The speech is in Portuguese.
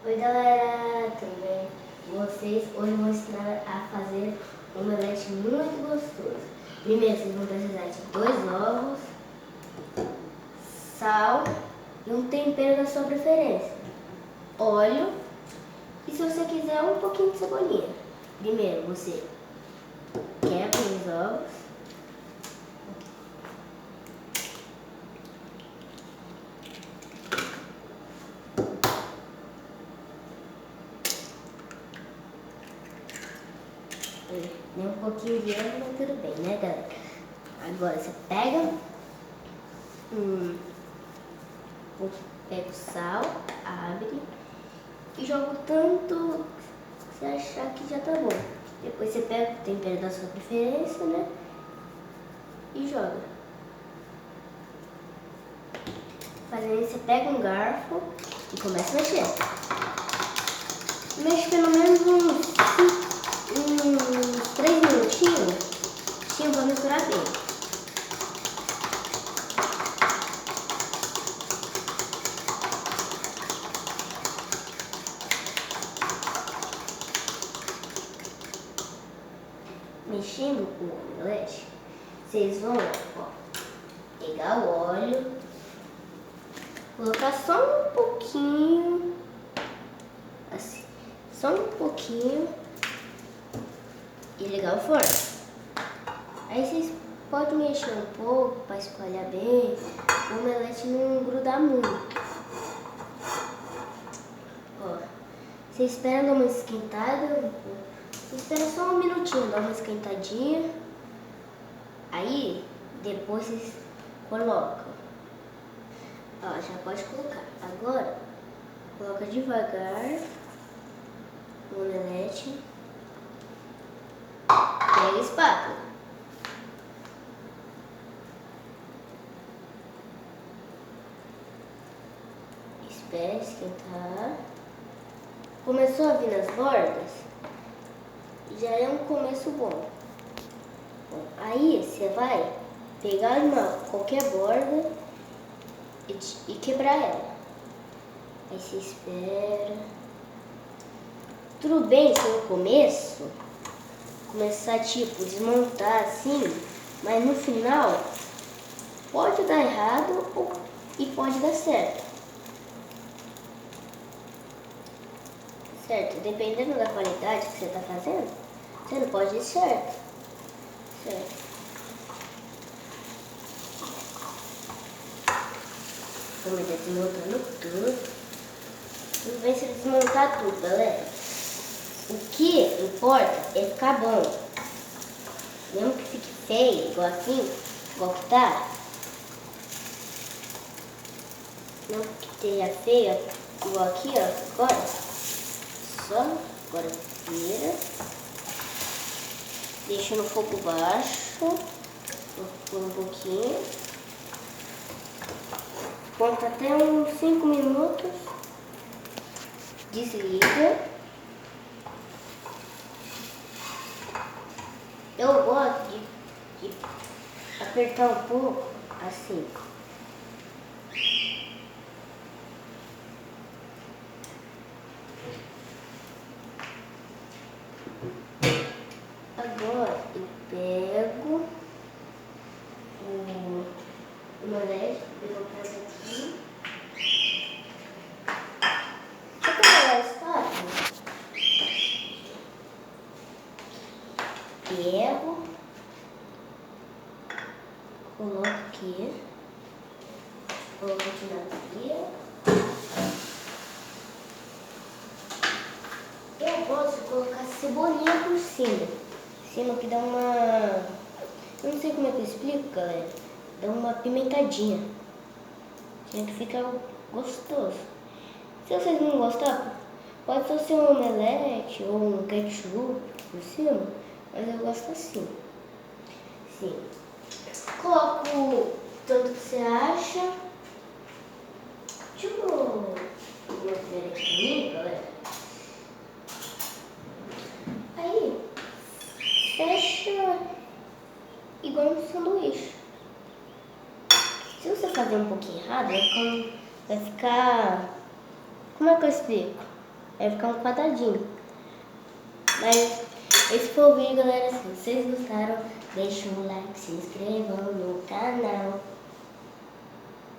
Oi galera, tudo bem com vocês? Hoje eu vou ensinar a fazer um omelete muito gostoso. Primeiro vocês vão precisar de 2 ovos, sal e um tempero da sua preferência, óleo e, se você quiser, um pouquinho de cebolinha. Primeiro você quebra os ovos. Deu um pouquinho de erro, mas tudo bem, né, galera? Agora você pega o sal, abre e joga o tanto que você achar que já tá bom. Depois você pega o tempero da sua preferência, né? E joga. Fazendo isso, você pega um garfo e começa a mexer. Mexe pelo menos uns 3 minutinhos para misturar bem. Mexendo o omelete, vocês vão pegar o óleo, colocar só um pouquinho, assim, só um pouquinho, e ligar o forno. Aí vocês podem mexer um pouco para espalhar bem, o omelete não grudar muito. Ó, você espera dar uma esquentada, espera só um minutinho, dá uma esquentadinha. Aí, depois vocês colocam. Ó, já pode colocar. Agora, coloca devagar o omelete. Pega a espátula. Espera esquentar. Começou a vir nas bordas? Já é um começo bom. Aí você vai pegar qualquer borda e quebrar ela. Aí você espera. Tudo bem se no começo começar tipo desmontar assim, mas no final pode dar errado e pode dar certo. Certo? Dependendo da qualidade que você está fazendo, você não pode ir certo. Vamos desmontando tudo. Tudo bem se desmontar tudo, galera. O que importa é ficar bom. Mesmo que fique feio, igual assim, igual que tá. Não que esteja feio, igual aqui, ó. Agora vira. Deixa no fogo baixo. Por um pouquinho. Conta até uns 5 minutos. Desliga. Eu gosto de apertar um pouco assim. Agora eu pego o omelete, vou colocar aqui. Deixa eu pegar a espátula. Pego, coloco aqui, coloco aqui na pia. Eu gosto de colocar cebolinha por cima. Que dá uma... Eu não sei como é que eu explico, galera. Dá uma pimentadinha. Gente, fica gostoso. Se vocês não gostarem, pode só ser um omelete ou um ketchup por cima. Mas eu gosto assim. Sim. Coloco o tanto que você acha. Deixa eu ver aqui, galera. Aí, fecha igual um sanduíche. Se você fazer um pouquinho errado, vai ficar... Como é que eu explico? vai ficar um quadradinho. Mas esse foi o vídeo, galera. Se vocês gostaram, deixa um like, se inscrevam no canal.